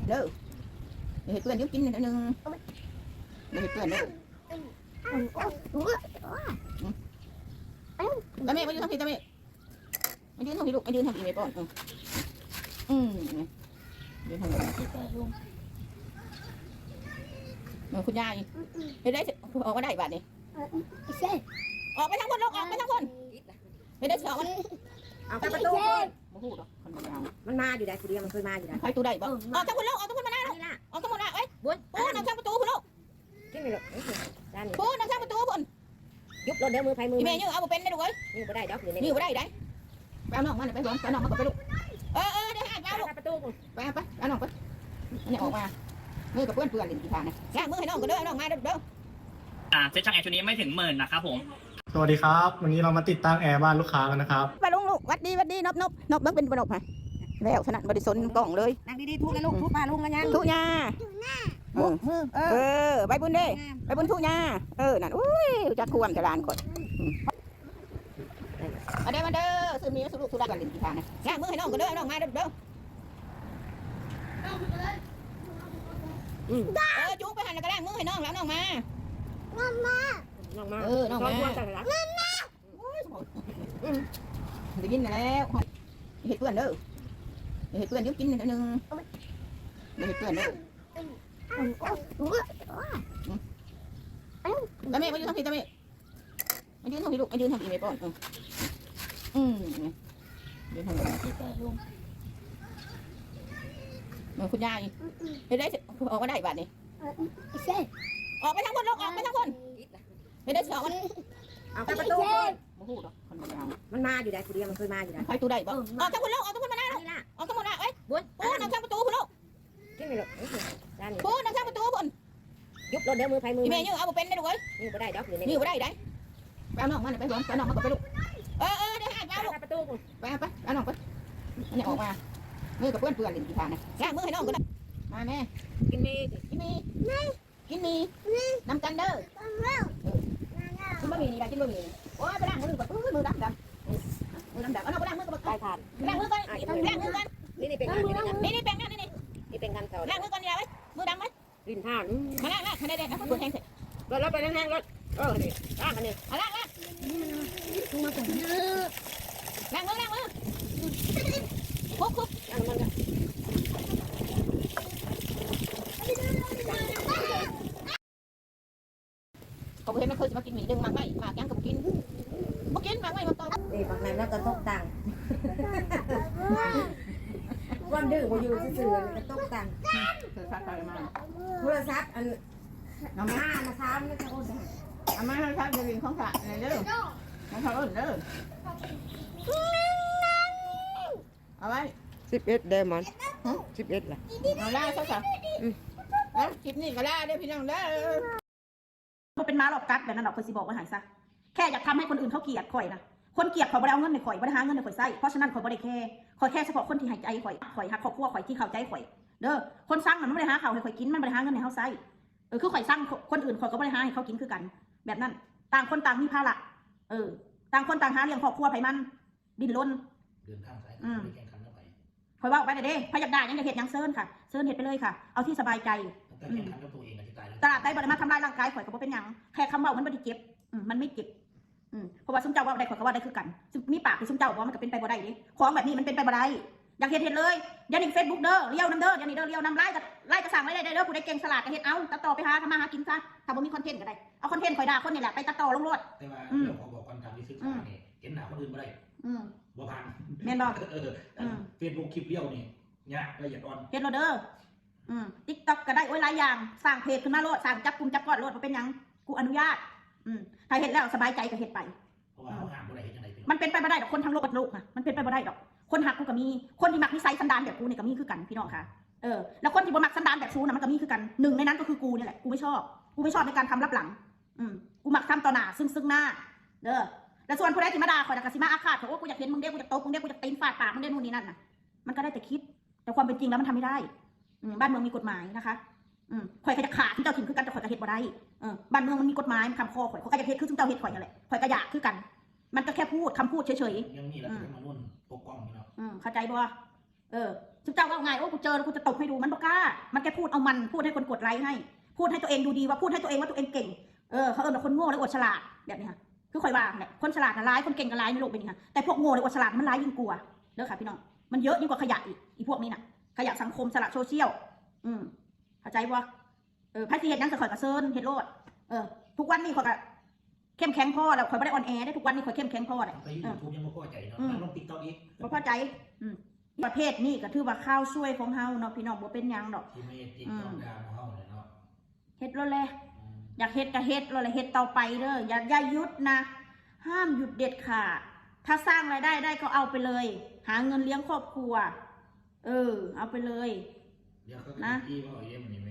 เด้อเห็ดเพื่อนยุบกินนิดนึงเห็ดเพื่อนเด้อตาเมฆมายืนทำผิดตาเมฆมายืนทำผิดลูกมายืนทำผิดไม่ป้อนยืนทำอะไรคุณยายเห็ดได้ออกมาได้บาทนี่ออกไปทั้งคนลูกออกไปทั้งคนเห็ดได้ออกมาเอาไปประตูมาพูดหรอกคนยาวมันมาอยู่ได้คนเดียวมันเคยมาอยู่ได้ใครตู้ได้บ้างออกทั้งคนลูกออกทั้งคนมาหน้าลูกออกทั้งคนมาเอ้ยบุญนั่งข้างประตูคุณลูกกินไปเลยด้านนี้บุญนั่งข้างประตูบุญยุบรถเดี๋ยวมือไฟมือแม่ยื้อเอาไปเป็นได้ดูเว้ยนี่ก็ได้ดอกอยู่ในนี่ก็ได้ได้ไปเอาน้องมาไปร้อนไปน้องมาไปลูกเดี๋ยวหาเอาลูกประตูไปเอาน้องไปอันนี้ออกมามือกับเพื่อนเล่นกีฬาเนี่ยล้างมือให้น้องก็เด้อน้องมาเด้อเซ็ตช่างแอร์ชุดนี้ไม่ถึง10,000นะครับผม สวัสดีครับวันนี้เรามาติดตั้งแอร์บ้านลูกค้ากันนะครับไปลุงลูกวัดดีนบเบิ้งเป็นนบฮะแล้วถนัดบริสุทธิ์กล่องเลยนั่งดีๆทุกเลยลูกทุกมาลุงกันยังทุกยาใบบุญเด้ใบบุญทุกยานั่นอุ้ยจะควมจะลานก่อนมาเด้อซื้อมีสุรุสุรากันเล่นกีฬาเนี่ยล้างมือให้น้องก็เด้อน้องมาเด้อจุ๊บไปหันแล้วก็ล้างมือให้น้องแล้วน้องมาน้องมาน้องมาได้ยินแล้วเห็ดเพื่อนเด้อเห็ดเพื่อนยุบกินนิดนึงเห็ดเพื่อนเด้อตาเมฆมายืนทำผิดตาเมฆมายืนทำผิดลูกมายืนทำผิดไม่ป้อนยืนทำอะไรคุณยายเห็ดได้ออกมาได้บาทนี่ออกไปทั้งคนลูกออกไปทั้งคนเห็ดได้ออกมาเอาไปประตูมาพูดหรอกคนยาวมันมาอยู่ได้คนเดียวมันเคยมาอยู่ได้ใครตู้ได้บ้างออกทั้งคนลูกออกทั้งคนมาหน้าลูกออกทั้งคนมาเอ้ยบุญนั่งข้างประตูคุณลูกกินไปเลยด้านนี้บุญนั่งข้างประตูบุญยุบรถเดี๋ยวมือไฟมือแม่ยื้อเอาไปเป็นได้ดูเว้ยนี่ก็ได้ดอกอยู่ในนี่ก็ได้ไปเอาน้องมาไปร้อนไปน้องมาไปลูกเดี๋ยวหาเอาลูกประตูไปเอาน้องไปอันนี้ออกมามือกับเพื่อนเล่นกีฬาเนี่ยล้างมือให้น้องก็ได้มาแม่กินมีน้ำกันเด้อกินบะหมี่นี่ได้กินบะหมี่โอ้ยไปล้างมือก่อนมือดำมือดำเอาน้องไปล้างมือก่อนไปผ่านล้างมือก่อนนี่เป็นงานนี่แป้งนี่นี่เป็นงานเก่าล้างมือก่อนอย่าไว้มือดำไว้ลิ้นท่านมาล้างให้ได้นะปวดแห้งเสร็จรถไปแห้งรถนี่ล้างกันนี่ล้างมือคุกล้างมันเขาเห็นมันเคยจะมากินหมี่ดึงมาไม่มาแกงกับกินมาไม่มาต่อนี่บางนั้นแล้วก็ตกตังวันดื้อพออยู่ซื่อๆก็ตกตังโทรศัพท์อะไรมาโทรศัพท์อันน้ำมาซ้ำนี่จะโอนอามาครับจะกินของฝากอะไรเด้อมาทำอื่นเด้อเอาไว้11เดมอน11ล่ะเอาล่าซะค่ะแล้วคลิปนี้ก็ล่าได้พี่น้องเด้อมันเป็นม้าหลอกกัดแบบนั้นหรอกคนสิบอกว่าหายซะแค่อยากทำให้คนอื่นเขาเกลียดข่อยนะคนเกลียดข่อยบ่ได้เอาเงินในข่อยบ่ได้หาเงินในข่อยใส่เพราะฉะนั้นข่อยบ่ได้ข่อยแค่เฉพาะคนที่หายใจข่อยหักครอบครัวข่อยที่เข้าใจข่อยเด้อคนสั่งมันไม่ได้หาข้าวให้ข่อยกินมันไม่ได้หาเงินให้เขาใส่คือข่อยสั่งคนอื่นข่อยก็บ่ได้หาให้เขากินคือกันแบบนั้นต่างคนต่างมีภาระต่างคนต่างหาเลี้ยงครอบครัวไผมันดิ้นรนเดินข้างซ้ายแข่งขันแล้วไปข่อยว่าไปเด้พยักได้ยังจะเห็ดยังเซิร์นค่ะเซิร์นเห็ดไปเลยค่ะเอาที่สบายใจแต่แข่งขันกับตัวเองจะตายแล้วตลาดได้บริมาทำลายร่างกายข่อยก็บ่เป็นหยังแค่คำเบามันไม่ได้เจ็บมันไม่เจ็บเพราะว่าซุ้มเจ้าว่าได้ข่อยก็ว่าได้คือกันมีปากคือซุ้มเจ้าว่ามันก็เป็นไปบ่ได้ดิของแบบนี้มันเป็นไปบ่ได้อยากเห็ดเลยเดี๋ยวนี้เฟซบุ๊กเด้อเลี้ยวน้ำเด้อเดี๋ยวนี้เด้อเลี้ยวน้ำไล่จะสั่งไว้ได้เด้อผู้ใดเก่งสลัดก็เห็ดเอาตัดต่อไปหาทำมาหากินซะถ้าบ่มีคอนเทนต์ก็ได้เอาคอนเทนต์ข่อยด่าคนนี่แหละไปตัดต่อลงรถแต่ว่าเรื่องของบอกความจำที่ศึกษาเนี่ยเห็นหน้าคนอื่นไม่ได้บ่ผ่านแม่นบอกเฟซบุ๊กคลิปเดียวนี่เนี่ยละเอียดอ่อนเห็ดเราเด้อติ๊กต็อกก็ได้โอ้ยหลายอย่างสร้างเพจขึ้นมาโลดสร้างจับกลุ่มจับก้อนโลดมาเป็นยังกูอนุญาตถ้าเห็ดแล้วสบายใจก็เห็ดไปเพราะว่าเขาห้ามบ่ได้เห็นยังไงมันเป็นไปไม่ได้ดอกคนทั้งโลกนะมันเป็นไปไม่ได้ดอกคนหักกูก็มีคนที่มักนิสัยสันดานแบบกูเนี่ยก็มีคือกันพี่น้องค่ะแล้วคนที่บ่มักสันดานแบบชูน่ะมันก็มีคือกันหนึ่งในนั้นก็คือกูนี่แหละกูไม่ชอบในการทำรับหลังกูมักทำต่อหน้าซึ่งหน้าเด้อแล้วส่วนผู้ใดที่มาด่าข่อยน่ะก็สิมาอาฆาตเขาว่ากูอยากเห็นมึงเด้กูอยากตบมึงเด้กูอยากตีนฟาดปากมึงเด้นู่นนี่นั่นน่ะมันก็ได้แต่คิดแต่ความเป็นจริงแล้วมันทำไม่ได้บ้านเมืองมีกฎหมายนะคะข่อยก็จะขาดที่เจ้าถิ่นคือกันแต่ข่อยก็เฮ็ดบ่ได้บ้านเมืองมันมีกฎหมายมันคำคอข่อยก็จะเฮ็ดคือซึ่งเจ้าเฮ็ดข่อยนั่นแหละข่อยก็อยากคือกันมันก็แค่พูดคำพูดเฉยๆยังมีแล้วที่มานุ่นปกป้องนี่เนาะเข้าใจบ่ เจ้าว่าไงโอ้กูเจอแล้วกูจะตบให้ดูมันบอกกล้ามันแค่พูดเอามันพูดให้คนกดไลค์ให้พูดให้ตัวเองดูดีว่าพูดให้ตัวเองว่าตัวเองเก่งเขาแบบคนโง่และอวดฉลาดแบบนี้ค่ะคือข่อยว่าเนี่ยคนฉลาดน่ะร้ายคนเก่งก็ร้ายในโลกเป็นอย่างนี้ค่ะแต่พวกโง่และอวดฉลาดมันร้ายยิ่งกลัวเด้อค่ะพี่น้องมันเยอะยิ่งกว่าขยะอีพวกนี้น่ะขยะสังคมสละโซเชียลเข้าใจว่าพระสิเฮ็ดยังจะข่อยกระเซินเฮ็ดโลดทุกวันนี้ข่อยก็เข้มแข็งพอแล้วข่อยไม่ได้ออนแอร์ได้ทุกวันนี้ข่อยเข้มแข็งพอเลย ไปยูทูบยังไม่พอใจเนาะลงติ๊กต็อกอีก บ่พอใจประเภทนี้ก็ถือว่าข้าวช่วยของเฮาเนาะพี่น้องบ่เป็นหยังดอก ที่ไม่ติ๊กต็อกดาวเฮาเลยเนาะ เฮ็ดแล้วแหละอยากเฮ็ดก็เฮ็ดแล้วแหละเฮ็ดต่อไปเด้ออย่าหยุดนะห้ามหยุดเด็ดขาดถ้าสร้างรายได้ได้ก็เอาไปเลยหาเงินเลี้ยงครอบครัวเอาไปเลย เดี๋ยวเขาก็ที่ว่าเอาเยี่ยมนี่แม่